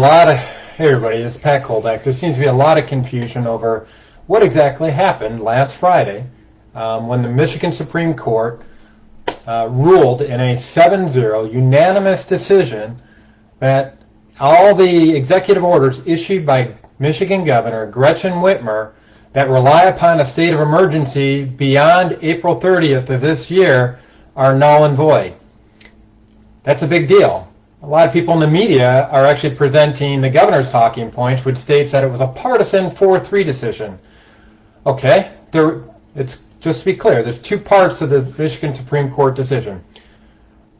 hey everybody, it's Pat Kolbeck. There seems to be a lot of confusion over what exactly happened last Friday when the Michigan Supreme Court ruled in a 7-0 unanimous decision that all the executive orders issued by Michigan Governor Gretchen Whitmer that rely upon a state of emergency beyond April 30th of this year are null and void. That's a big deal. A lot of people in the media are actually presenting the governor's talking points, which states that it was a partisan 4-3 decision. Okay, it's just to be clear, there's two parts of the Michigan Supreme Court decision.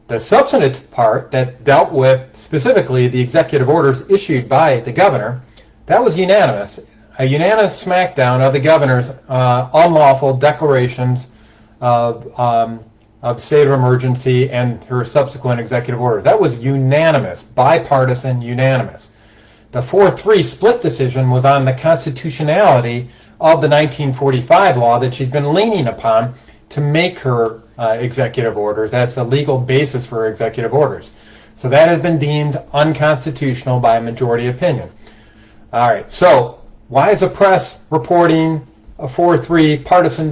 The substantive part that dealt with specifically the executive orders issued by the governor, that was unanimous. A unanimous smackdown of the governor's unlawful declarations of state of emergency and her subsequent executive orders. That was unanimous, bipartisan, unanimous. The 4-3 split decision was on the constitutionality of the 1945 law that she's been leaning upon to make her executive orders. That's the legal basis for her executive orders. So that has been deemed unconstitutional by a majority opinion. All right, so why is the press reporting a 4-3 partisan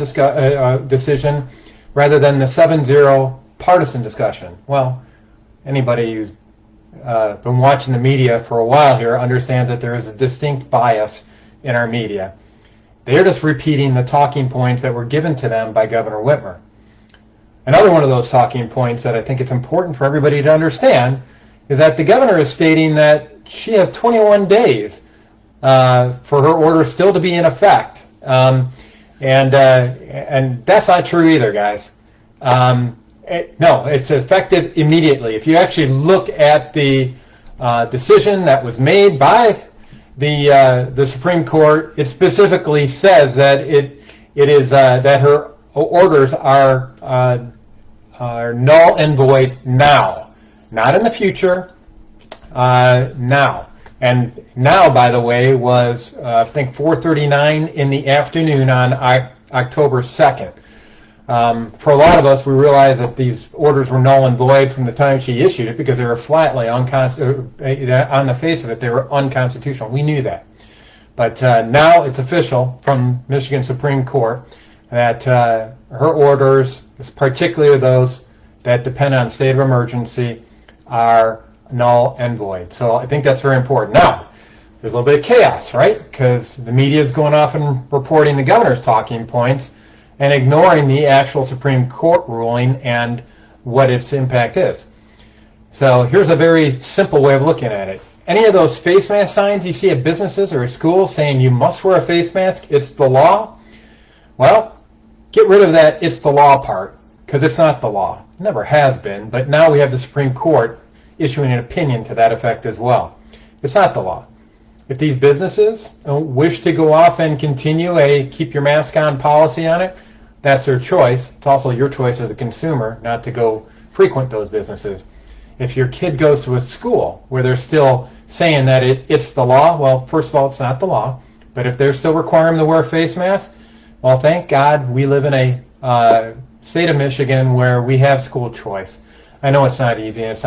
decision rather than the 7-0 partisan discussion? Well, anybody who's been watching the media for a while here understands that there is a distinct bias in our media. They're just repeating the talking points that were given to them by Governor Whitmer. Another one of those talking points that I think it's important for everybody to understand is that the governor is stating that she has 21 days for her order still to be in effect. And that's not true either, guys. No, it's effective immediately. If you actually look at the decision that was made by the Supreme Court, it specifically says that it is that her orders are null and void now, not in the future. Now. And now, by the way, was I think 4:39 in the afternoon on October 2nd. For a lot of us, we realized that these orders were null and void from the time she issued it because they were flatly on the face of it, they were unconstitutional. We knew that. But now it's official from Michigan Supreme Court that her orders, particularly those that depend on state of emergency, are null and void. So I think that's very important. Now, there's a little bit of chaos, right? Because the media is going off and reporting the governor's talking points and ignoring the actual Supreme Court ruling and what its impact is. So here's a very simple way of looking at it. Any of those face mask signs you see at businesses or at schools saying you must wear a face mask, it's the law, well, get rid of that it's the law part, because it's not the law. It never has been, but now we have the Supreme Court issuing an opinion to that effect as well. It's not the law. If these businesses wish to go off and continue a keep your mask on policy on it, that's their choice. It's also your choice as a consumer not to go frequent those businesses. If your kid goes to a school where they're still saying that it's the law, well, first of all, it's not the law. But if they're still requiring them to wear a face mask, well, thank God we live in a state of Michigan where we have school choice. I know it's not easy, and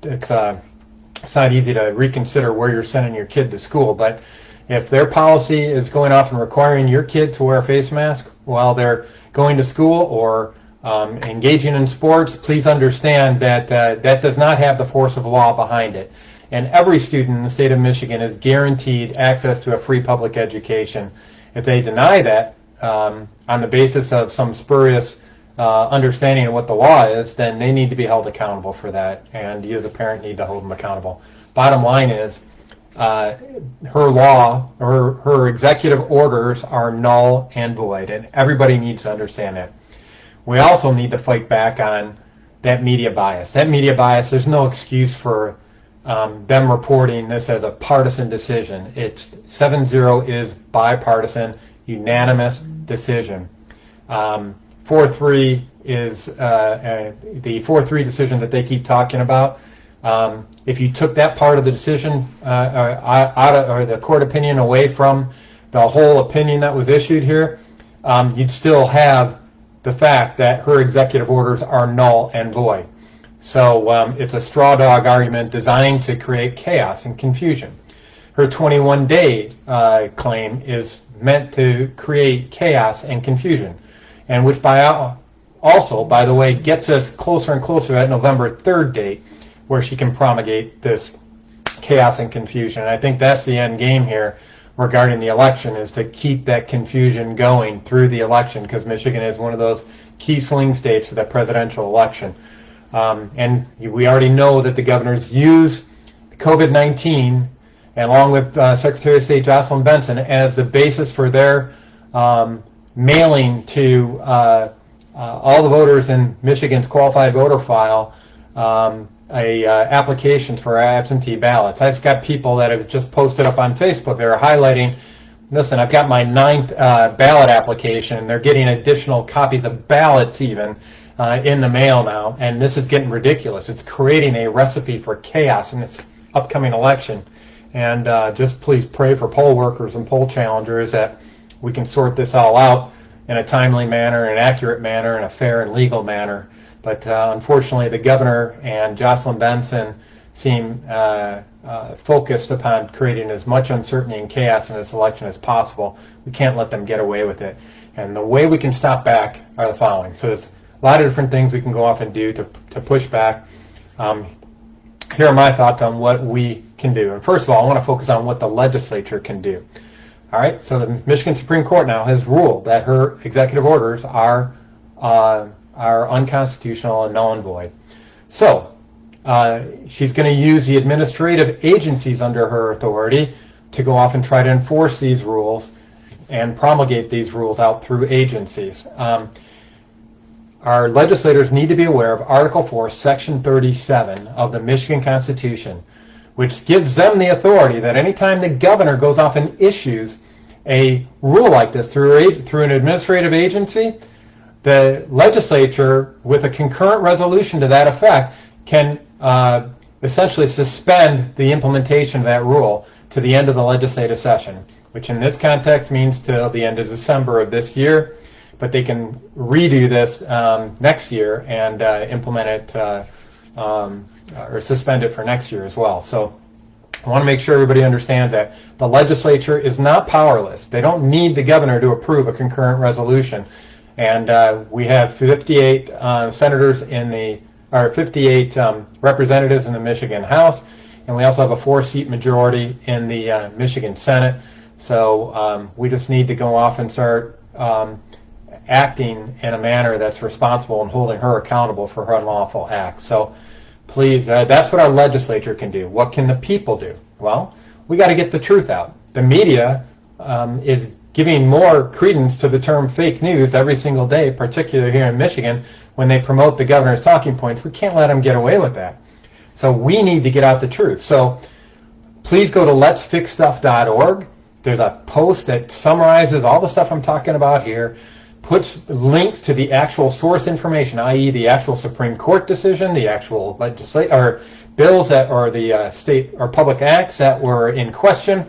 it's not easy to reconsider where you're sending your kid to school, but if their policy is going off and requiring your kid to wear a face mask while they're going to school or engaging in sports, please understand that that does not have the force of law behind it. And every student in the state of Michigan is guaranteed access to a free public education. If they deny that on the basis of some spurious understanding of what the law is, then they need to be held accountable for that, and you as a parent need to hold them accountable. Bottom line is her law, her executive orders are null and void, and everybody needs to understand that. We also need to fight back on that media bias. That media bias, there's no excuse for them reporting this as a partisan decision. It's 7-0 is bipartisan, unanimous decision. 4-3 is the 4-3 decision that they keep talking about. If you took that part of the decision or the court opinion away from the whole opinion that was issued here, you'd still have the fact that her executive orders are null and void. So it's a straw dog argument designed to create chaos and confusion. Her 21-day claim is meant to create chaos and confusion, and which also, by the way, gets us closer and closer to that November 3rd date where she can promulgate this chaos and confusion. And I think that's the end game here regarding the election, is to keep that confusion going through the election, because Michigan is one of those key swing states for that presidential election. And we already know that the governors use COVID-19, along with Secretary of State Jocelyn Benson, as the basis for their mailing to all the voters in Michigan's qualified voter file applications for absentee ballots. I've got people that have just posted up on Facebook. They're highlighting, listen, I've got my 9th ballot application. They're getting additional copies of ballots even in the mail now, and this is getting ridiculous. It's creating a recipe for chaos in this upcoming election. And just please pray for poll workers and poll challengers that we can sort this all out in a timely manner, an accurate manner, and a fair and legal manner. But unfortunately, the governor and Jocelyn Benson seem focused upon creating as much uncertainty and chaos in this election as possible. We can't let them get away with it. And the way we can stop back are the following. So there's a lot of different things we can go off and do to push back. Here are my thoughts on what we can do. And first of all, I want to focus on what the legislature can do. All right, so the Michigan Supreme Court now has ruled that her executive orders are unconstitutional and null and void. So she's going to use the administrative agencies under her authority to go off and try to enforce these rules and promulgate these rules out through agencies. Our legislators need to be aware of Article 4, Section 37 of the Michigan Constitution, which gives them the authority that anytime the governor goes off and issues a rule like this through an administrative agency, the legislature, with a concurrent resolution to that effect, can essentially suspend the implementation of that rule to the end of the legislative session, which in this context means till the end of December of this year. But they can redo this next year and implement it or suspend it for next year as well. So I want to make sure everybody understands that the legislature is not powerless. They don't need the governor to approve a concurrent resolution. And we have 58 senators or 58 representatives in the Michigan House, and we also have a 4-seat majority in the Michigan Senate. So we just need to go off and start acting in a manner that's responsible and holding her accountable for her unlawful acts. So please, that's what our legislature can do. What can the people do? Well, we got to get the truth out. The media is giving more credence to the term fake news every single day, particularly here in Michigan, when they promote the governor's talking points. We can't let them get away with that. So we need to get out the truth. So please go to letsfixstuff.org. There's a post that summarizes all the stuff I'm talking about here, puts links to the actual source information, i.e. the actual Supreme Court decision, the actual bills that or the state or public acts that were in question.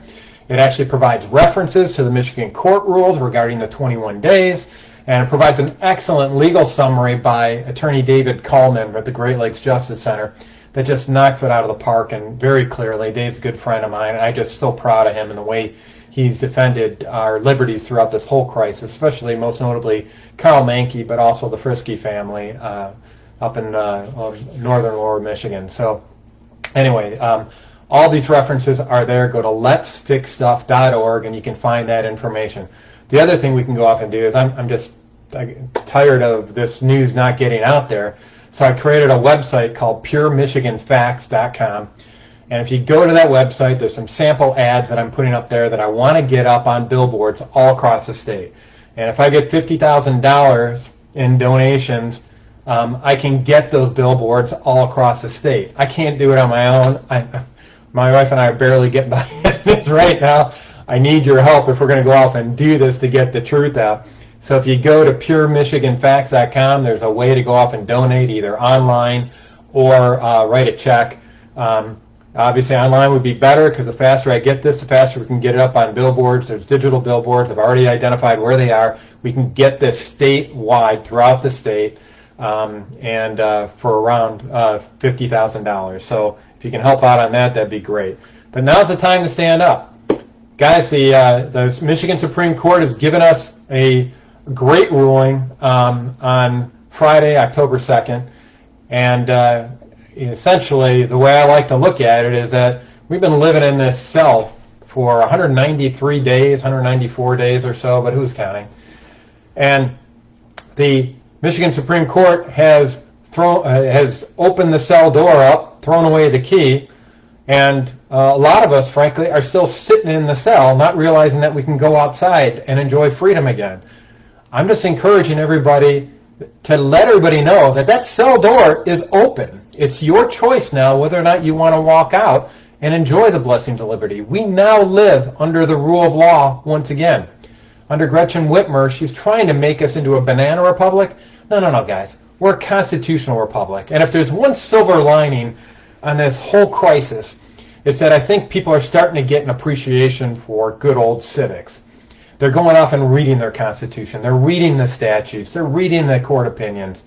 It actually provides references to the Michigan court rules regarding the 21 days, and it provides an excellent legal summary by Attorney David Coleman at the Great Lakes Justice Center that just knocks it out of the park and very clearly. Dave's a good friend of mine, and I'm just so proud of him and the way he's defended our liberties throughout this whole crisis, especially most notably Carl Mankey, but also the Frisky family up in northern lower Michigan. So anyway, all these references are there. Go to letsfixstuff.org and you can find that information. The other thing we can go off and do is I'm just tired of this news not getting out there. So I created a website called puremichiganfacts.com. And if you go to that website, there's some sample ads that I'm putting up there that I want to get up on billboards all across the state. And if I get $50,000 in donations, I can get those billboards all across the state. I can't do it on my own. My wife and I are barely getting by this right now. I need your help if we're going to go off and do this to get the truth out. So if you go to puremichiganfacts.com, there's a way to go off and donate either online or write a check. Obviously, online would be better because the faster I get this, the faster we can get it up on billboards. There's digital billboards. I've already identified where they are. We can get this statewide throughout the state. and for around $50,000. So if you can help out on that, that'd be great. But now's the time to stand up. Guys, the Michigan Supreme Court has given us a great ruling on Friday, October 2nd. And essentially, the way I like to look at it is that we've been living in this cell for 193 days, 194 days or so, but who's counting? And the Michigan Supreme Court has opened the cell door up, thrown away the key, and a lot of us, frankly, are still sitting in the cell, not realizing that we can go outside and enjoy freedom again. I'm just encouraging everybody to let everybody know that that cell door is open. It's your choice now whether or not you want to walk out and enjoy the blessings of liberty. We now live under the rule of law once again. Under Gretchen Whitmer, she's trying to make us into a banana republic. No, guys. We're a constitutional republic. And if there's one silver lining on this whole crisis, it's that I think people are starting to get an appreciation for good old civics. They're going off and reading their Constitution. They're reading the statutes. They're reading the court opinions.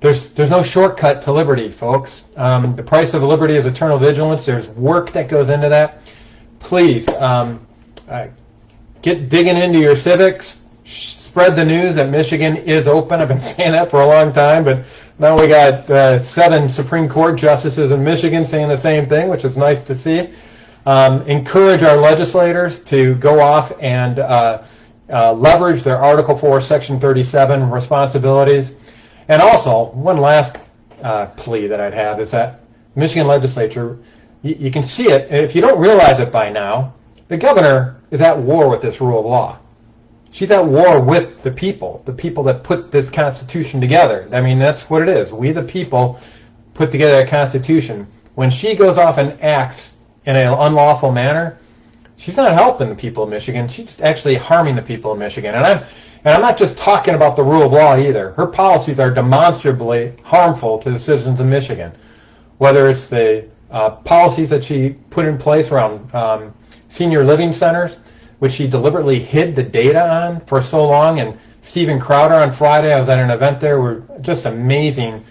There's no shortcut to liberty, folks. The price of liberty is eternal vigilance. There's work that goes into that. Please get digging into your civics. Spread the news that Michigan is open. I've been saying that for a long time, but now we got 7 Supreme Court justices in Michigan saying the same thing, which is nice to see. Encourage our legislators to go off and leverage their Article 4, Section 37 responsibilities. And also, one last plea that I'd have is that Michigan legislature, you can see it, if you don't realize it by now, the governor is at war with this rule of law. She's at war with the people that put this Constitution together. I mean, that's what it is. We, the people, put together a Constitution. When she goes off and acts in an unlawful manner, she's not helping the people of Michigan. She's actually harming the people of Michigan. And I'm not just talking about the rule of law either. Her policies are demonstrably harmful to the citizens of Michigan, whether it's the policies that she put in place around senior living centers, which she deliberately hid the data on for so long. And Stephen Crowder on Friday, I was at an event there, were just amazing.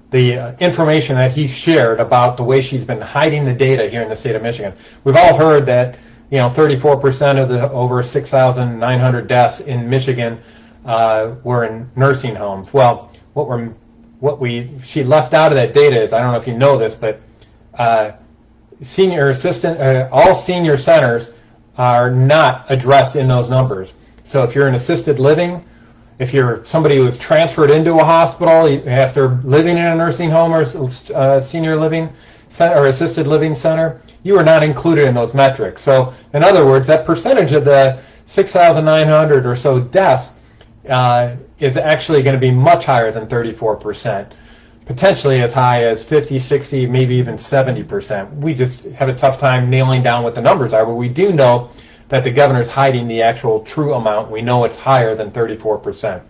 The information that he shared about the way she's been hiding the data here in the state of Michigan. We've all heard that 34% of the over 6,900 deaths in Michigan were in nursing homes. Well, she left out of that data is, I don't know if you know this, but all senior centers are not addressed in those numbers. So if you're in assisted living, if you're somebody who's transferred into a hospital after living in a nursing home or senior living center or assisted living center, you are not included in those metrics. So in other words, that percentage of the 6,900 or so deaths is actually going to be much higher than 34%, potentially as high as 50, 60, maybe even 70%. We just have a tough time nailing down what the numbers are, but we do know that the governor's hiding the actual true amount. We know it's higher than 34%.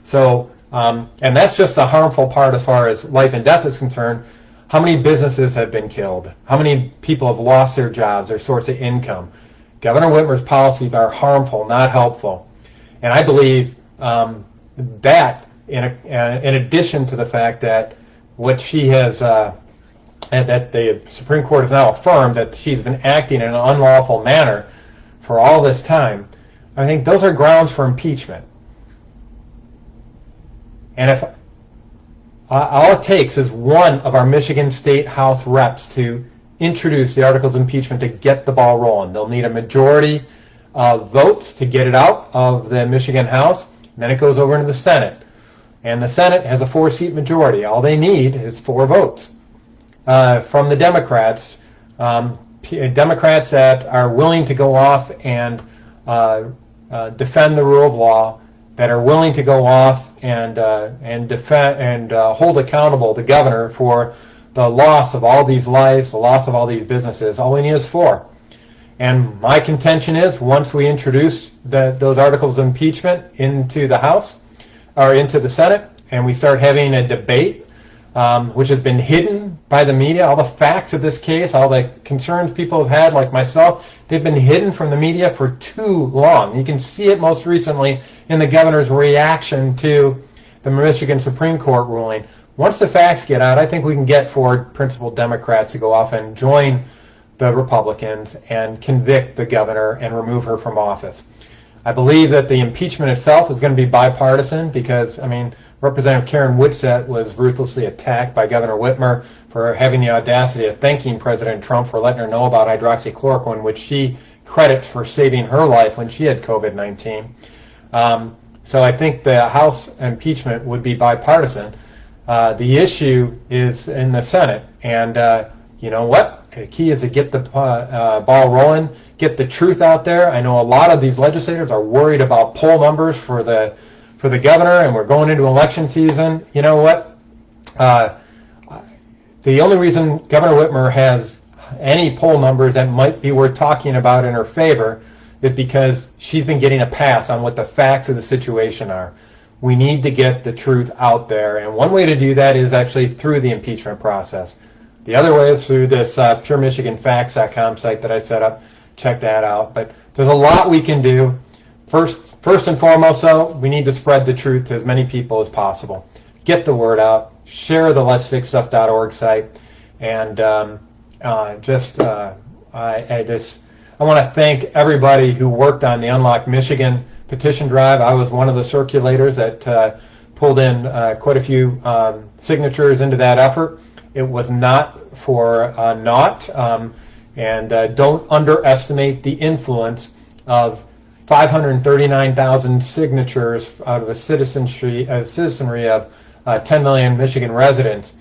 So, and that's just the harmful part as far as life and death is concerned. How many businesses have been killed? How many people have lost their jobs, their source of income? Governor Whitmer's policies are harmful, not helpful. And I believe that, in addition to the fact that what she has, and that the Supreme Court has now affirmed that she's been acting in an unlawful manner for all this time, I think those are grounds for impeachment. And if all it takes is one of our Michigan State House reps to introduce the articles of impeachment to get the ball rolling. They'll need a majority of votes to get it out of the Michigan House, and then it goes over into the Senate. And the Senate has a 4-seat majority. All they need is 4 votes from the Democrats. Democrats that are willing to go off and defend the rule of law, that are willing to go off and defend and hold accountable the governor for the loss of all these lives, the loss of all these businesses. All we need is 4. And my contention is, once we introduce those articles of impeachment into the House or into the Senate, and we start having a debate, which has been hidden by the media, all the facts of this case, all the concerns people have had, like myself, they've been hidden from the media for too long. You can see it most recently in the governor's reaction to the Michigan Supreme Court ruling. Once the facts get out, I think we can get Ford principled Democrats to go off and join the Republicans and convict the governor and remove her from office. I believe that the impeachment itself is going to be bipartisan because, I mean, Representative Karen Whitsett was ruthlessly attacked by Governor Whitmer for having the audacity of thanking President Trump for letting her know about hydroxychloroquine, which she credits for saving her life when she had COVID-19. So I think the House impeachment would be bipartisan. The issue is in the Senate, and you know what? The key is to get the ball rolling, get the truth out there. I know a lot of these legislators are worried about poll numbers for the governor, and we're going into election season. You know what? The only reason Governor Whitmer has any poll numbers that might be worth talking about in her favor is because she's been getting a pass on what the facts of the situation are. We need to get the truth out there, and one way to do that is actually through the impeachment process. The other way is through this PureMichiganFacts.com site that I set up. Check that out. But there's a lot we can do. First and foremost, though, we need to spread the truth to as many people as possible. Get the word out. Share the letsfixstuff.org site, and I want to thank everybody who worked on the Unlock Michigan petition drive. I was one of the circulators that pulled in quite a few signatures into that effort. It was not for naught, and don't underestimate the influence of 539,000 signatures out of a citizenry of 10 million Michigan residents,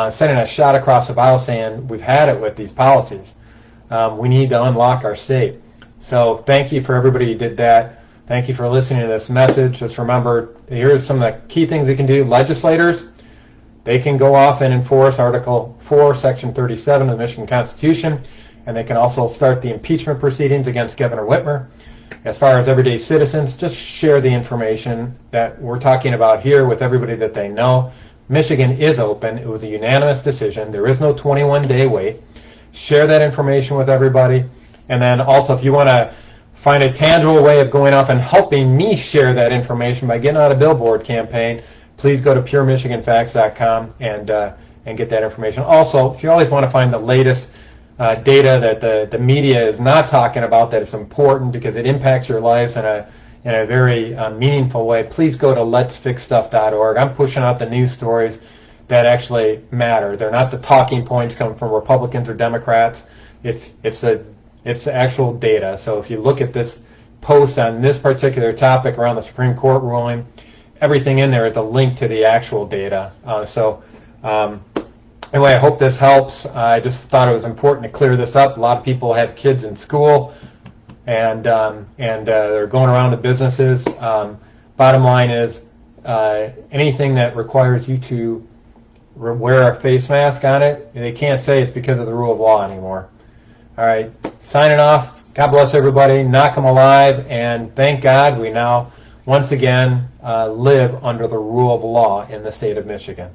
sending a shot across the bow saying we've had it with these policies. We need to unlock our state. So thank you for everybody who did that. Thank you for listening to this message. Just remember, here's some of the key things we can do. Legislators, they can go off and enforce Article 4, Section 37 of the Michigan Constitution, and they can also start the impeachment proceedings against Governor Whitmer. As far as everyday citizens, just share the information that we're talking about here with everybody that they know. Michigan is open. It was a unanimous decision. There is no 21-day wait. Share that information with everybody. And then also, if you want to find a tangible way of going off and helping me share that information by getting on a billboard campaign, please go to PureMichiganFacts.com and get that information. Also, if you always want to find the latest data that the media is not talking about, that it's important because it impacts your lives in a very meaningful way, please go to letsfixstuff.org. I'm pushing out the news stories that actually matter. They're not the talking points coming from Republicans or Democrats. It's the actual data. So if you look at this post on this particular topic around the Supreme Court ruling, everything in there is a link to the actual data. Anyway, I hope this helps. I just thought it was important to clear this up. A lot of people have kids in school, and they're going around to businesses. Bottom line is, anything that requires you to wear a face mask on it, they can't say it's because of the rule of law anymore. All right, signing off. God bless everybody. Knock 'em alive, and thank God we now once again live under the rule of law in the state of Michigan.